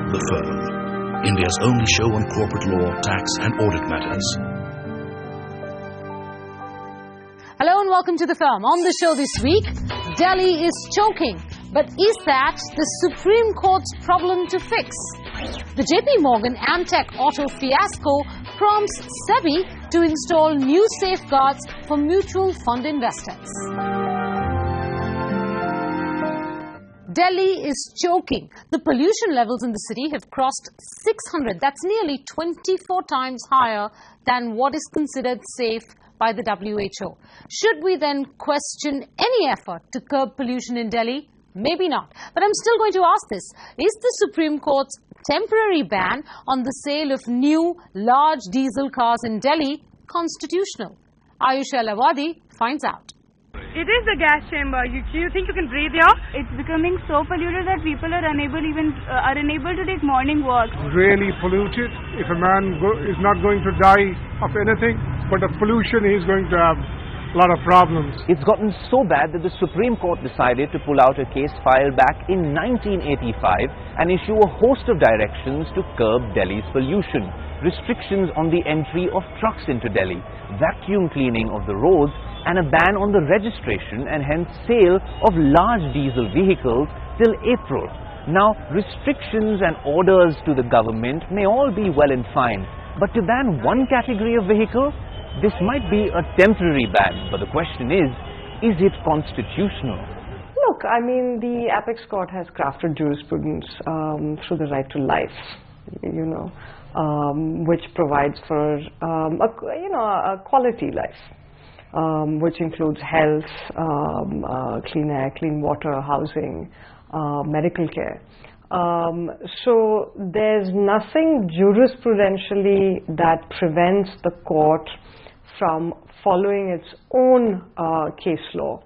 The Firm, India's only show on corporate law, tax and audit matters. Hello and welcome to The Firm. On the show this week, Delhi is choking. But is that the Supreme Court's problem to fix? The JP Morgan Amtech auto fiasco prompts SEBI to install new safeguards for mutual fund investors. Delhi is choking. The pollution levels in the city have crossed 600. That's nearly 24 times higher than what is considered safe by the WHO. Should we then question any effort to curb pollution in Delhi? Maybe not. But I'm still going to ask this. Is the Supreme Court's temporary ban on the sale of new, large diesel cars in Delhi constitutional? Aayush Ailawadi finds out. It is the gas chamber. Do you think you can breathe here? It's becoming so polluted that people are unable to take morning walks. Really polluted. If a man is not going to die of anything, but of pollution, he is going to have a lot of problems. It's gotten so bad that the Supreme Court decided to pull out a case filed back in 1985 and issue a host of directions to curb Delhi's pollution. Restrictions on the entry of trucks into Delhi, vacuum cleaning of the roads, and a ban on the registration and hence sale of large diesel vehicles till April. Now, restrictions and orders to the government may all be well and fine, but to ban one category of vehicle, this might be a temporary ban, but the question is it constitutional? Look, I mean, the Apex Court has crafted jurisprudence through the right to life, which provides for a quality life, which includes health, clean air, clean water, housing, medical care. So there's nothing jurisprudentially that prevents the court from following its own case law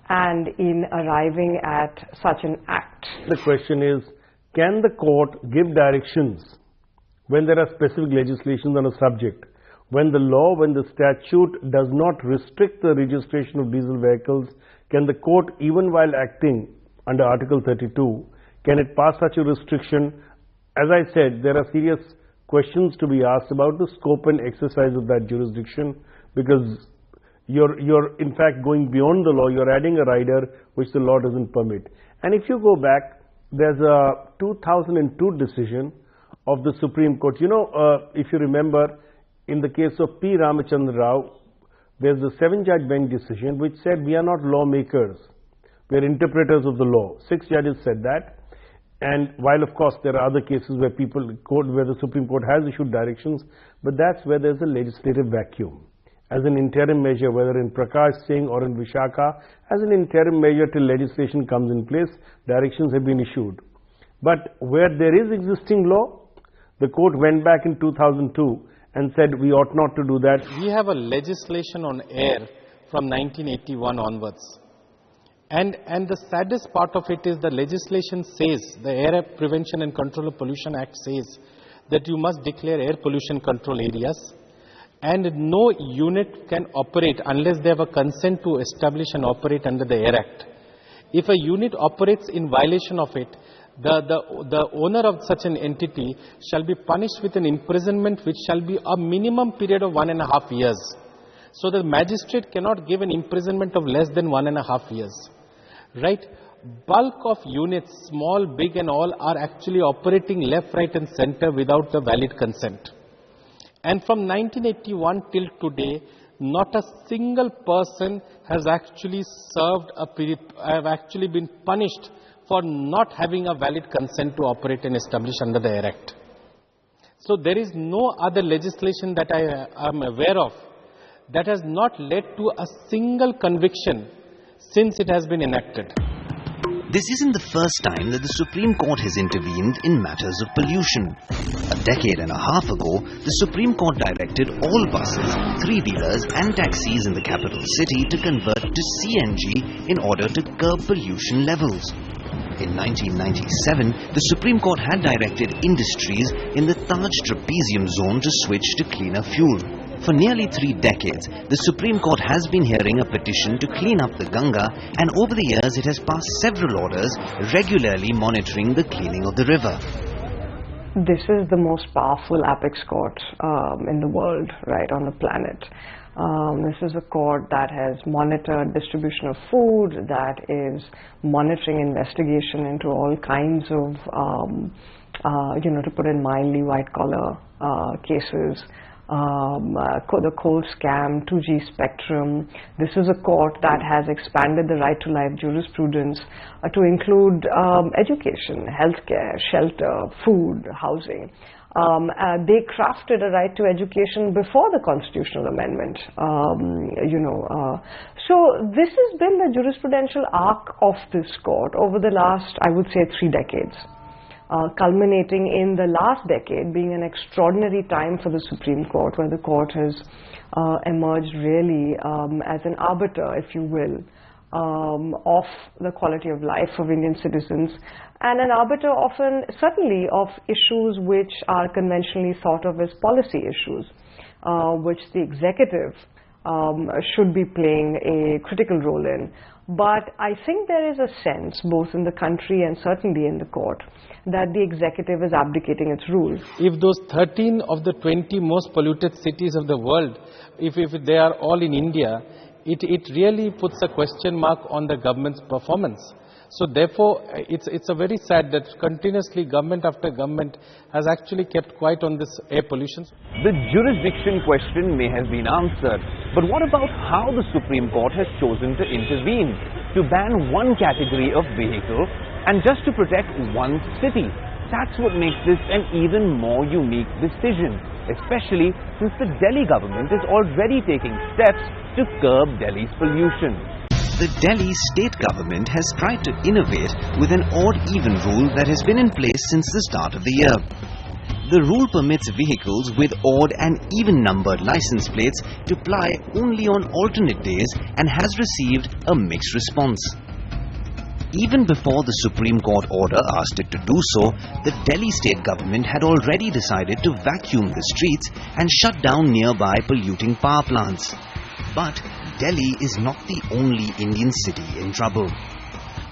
and in arriving at such an act. The question is, can the court give directions when there are specific legislations on a subject? When the law, when the statute does not restrict the registration of diesel vehicles, can the court, even while acting under Article 32, can it pass such a restriction? As I said, there are serious questions to be asked about the scope and exercise of that jurisdiction, because you're in fact going beyond the law. You're adding a rider which the law doesn't permit. And if you go back, there's a 2002 decision of the Supreme Court. If you remember, in the case of P. Ramachandra Rao, there's a 7-judge bench decision which said we are not lawmakers, we are interpreters of the law. 6 judges said that. And while of course there are other cases where where the Supreme Court has issued directions, but that's where there's a legislative vacuum. As an interim measure, whether in Prakash Singh or in Vishakha, as an interim measure till legislation comes in place, directions have been issued. But where there is existing law, the court went back in 2002 and said we ought not to do that. We have a legislation on air from 1981 onwards. And the saddest part of it is the legislation says, the Air Prevention and Control of Pollution Act says that you must declare air pollution control areas, and no unit can operate unless they have a consent to establish and operate under the Air Act. If a unit operates in violation of it, the owner of such an entity shall be punished with an imprisonment which shall be a minimum period of 1.5 years. So the magistrate cannot give an imprisonment of less than 1.5 years. Right? Bulk of units, small, big and all, are actually operating left, right and center without the valid consent. And from 1981 till today, not a single person has actually been punished for not having a valid consent to operate and establish under the Air Act. So there is no other legislation that I am aware of that has not led to a single conviction since it has been enacted. This isn't the first time that the Supreme Court has intervened in matters of pollution. A decade and a half ago, the Supreme Court directed all buses, three-wheelers and taxis in the capital city to convert to CNG in order to curb pollution levels. In 1997, the Supreme Court had directed industries in the Taj Trapezium zone to switch to cleaner fuel. For nearly 3 decades, the Supreme Court has been hearing a petition to clean up the Ganga, and over the years it has passed several orders regularly monitoring the cleaning of the river. this is the most powerful apex court in the world, right, on the planet. This is a court that has monitored distribution of food, that is monitoring investigation into all kinds of, to put it mildly, white-collar cases. The coal scam, 2G spectrum. This is a court that has expanded the right to life jurisprudence to include education, healthcare, shelter, food, housing. They crafted a right to education before the constitutional amendment. So this has been the jurisprudential arc of this court over the last, I would say, 3 decades. Culminating in the last decade being an extraordinary time for the Supreme Court, where the court has emerged really as an arbiter, if you will, of the quality of life of Indian citizens, and an arbiter often, certainly, of issues which are conventionally thought of as policy issues, which the executive should be playing a critical role in. But I think there is a sense, both in the country and certainly in the court, that the executive is abdicating its rule. If those 13 of the 20 most polluted cities of the world, if they are all in India, it really puts a question mark on the government's performance. So therefore, it's a very sad that continuously government after government has actually kept quiet on this air pollution. The jurisdiction question may have been answered, but what about how the Supreme Court has chosen to intervene, to ban one category of vehicle and just to protect one city? That's what makes this an even more unique decision, especially since the Delhi government is already taking steps to curb Delhi's pollution. The Delhi state government has tried to innovate with an odd-even rule that has been in place since the start of the year. The rule permits vehicles with odd and even-numbered license plates to ply only on alternate days and has received a mixed response. Even before the Supreme Court order asked it to do so, the Delhi state government had already decided to vacuum the streets and shut down nearby polluting power plants. But Delhi is not the only Indian city in trouble.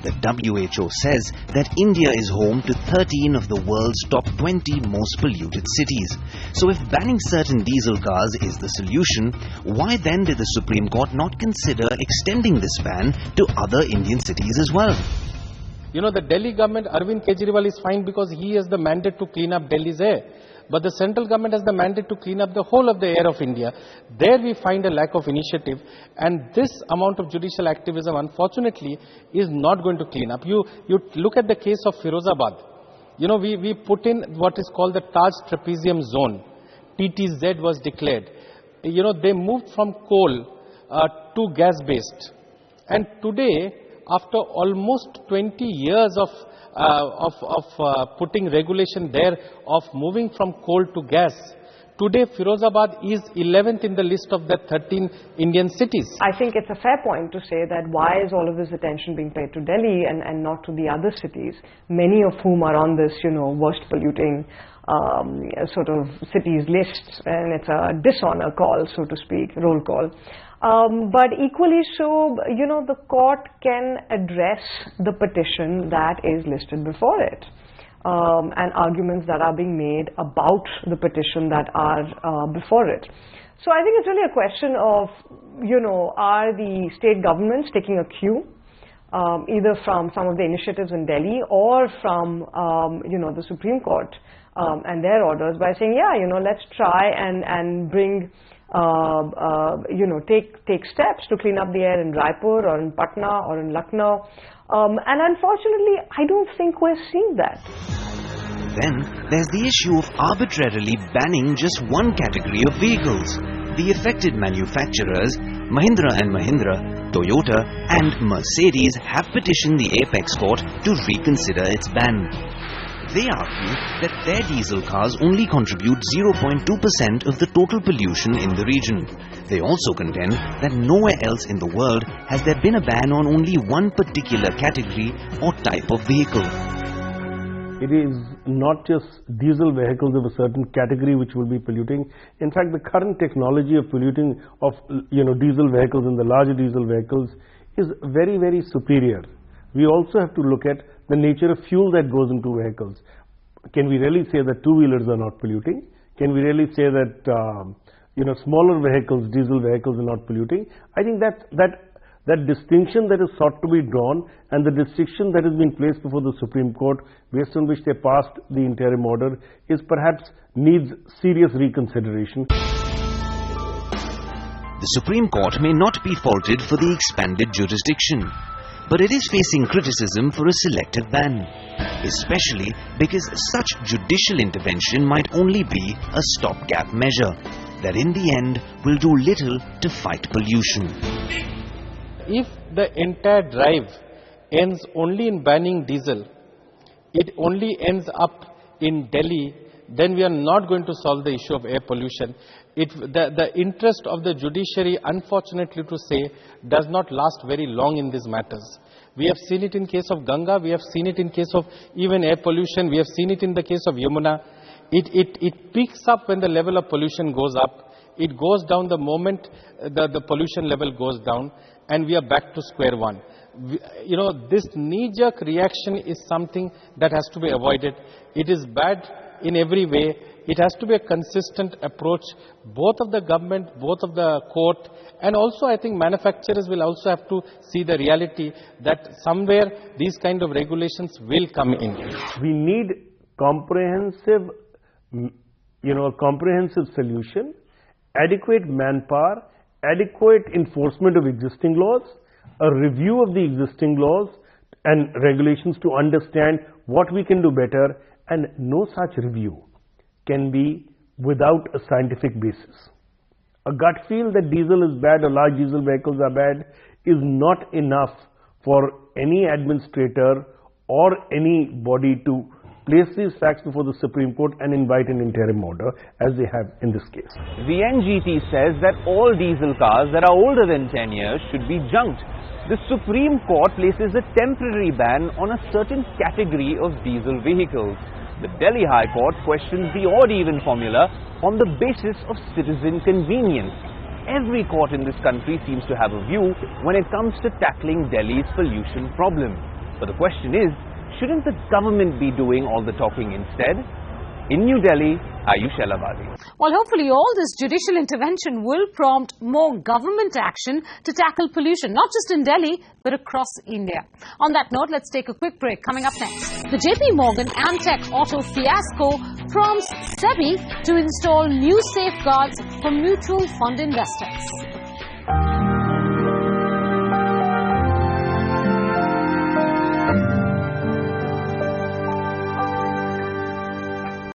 The WHO says that India is home to 13 of the world's top 20 most polluted cities. So if banning certain diesel cars is the solution, why then did the Supreme Court not consider extending this ban to other Indian cities as well? You know, the Delhi government, Arvind Kejriwal, is fine because he has the mandate to clean up Delhi's air. But the central government has the mandate to clean up the whole of the air of India. There we find a lack of initiative, and this amount of judicial activism, unfortunately, is not going to clean up. You look at the case of Firozabad. You know, we put in what is called the Taj Trapezium Zone. TTZ was declared. You know, they moved from coal to gas-based. And today, after almost 20 years of putting regulation there, of moving from coal to gas, today Firozabad is 11th in the list of the 13 Indian cities. I think it's a fair point to say that why is all of this attention being paid to Delhi and not to the other cities, many of whom are on this, worst polluting sort of cities list, and it's a dishonor call, so to speak, roll call. But equally so, the court can address the petition that is listed before it, and arguments that are being made about the petition that are before it. So I think it's really a question of, are the state governments taking a cue, either from some of the initiatives in Delhi or from, the Supreme Court and their orders, by saying, let's try and bring take steps to clean up the air in Raipur or in Patna or in Lucknow. And unfortunately, I don't think we're seeing that. Then there's the issue of arbitrarily banning just one category of vehicles. The affected manufacturers, Mahindra & Mahindra, Toyota and Mercedes, have petitioned the Apex Court to reconsider its ban. They argue that their diesel cars only contribute 0.2% of the total pollution in the region. They also contend that nowhere else in the world has there been a ban on only one particular category or type of vehicle. It is not just diesel vehicles of a certain category which will be polluting. In fact, the current technology of polluting of diesel vehicles and the larger diesel vehicles is very, very superior. We also have to look at the nature of fuel that goes into vehicles. can we really say that two-wheelers are not polluting? Can we really say that smaller vehicles, diesel vehicles are not polluting? I think that distinction that is sought to be drawn and the distinction that has been placed before the Supreme Court based on which they passed the interim order is perhaps needs serious reconsideration. The Supreme Court may not be faulted for the expanded jurisdiction, but it is facing criticism for a selective ban, especially because such judicial intervention might only be a stopgap measure that in the end will do little to fight pollution. If the entire drive ends only in banning diesel, it only ends up in Delhi, then we are not going to solve the issue of air pollution. The interest of the judiciary, unfortunately to say, does not last very long in these matters. We have seen it in case of Ganga, we have seen it in case of even air pollution, we have seen it in the case of Yamuna. It peaks up when the level of pollution goes up. It goes down the moment the pollution level goes down, and we are back to square one. This knee-jerk reaction is something that has to be avoided. It is bad in every way. It has to be a consistent approach, both of the government, both of the court, and also I think manufacturers will also have to see the reality that somewhere these kind of regulations will come in. We need comprehensive solution, adequate manpower, adequate enforcement of existing laws, a review of the existing laws and regulations to understand what we can do better, and no such review can be without a scientific basis. A gut feel that diesel is bad or large diesel vehicles are bad is not enough for any administrator or any body to place these facts before the Supreme Court and invite an interim order, as they have in this case. The NGT says that all diesel cars that are older than 10 years should be junked. The Supreme Court places a temporary ban on a certain category of diesel vehicles. The Delhi High Court questions the odd-even formula on the basis of citizen convenience. Every court in this country seems to have a view when it comes to tackling Delhi's pollution problem. But the question is, shouldn't the government be doing all the talking instead? In New Delhi, Aayush Ailawadi. Well, hopefully all this judicial intervention will prompt more government action to tackle pollution, not just in Delhi, but across India. On that note, let's take a quick break. Coming up next, the JP Morgan Amtech auto fiasco prompts SEBI to install new safeguards for mutual fund investors.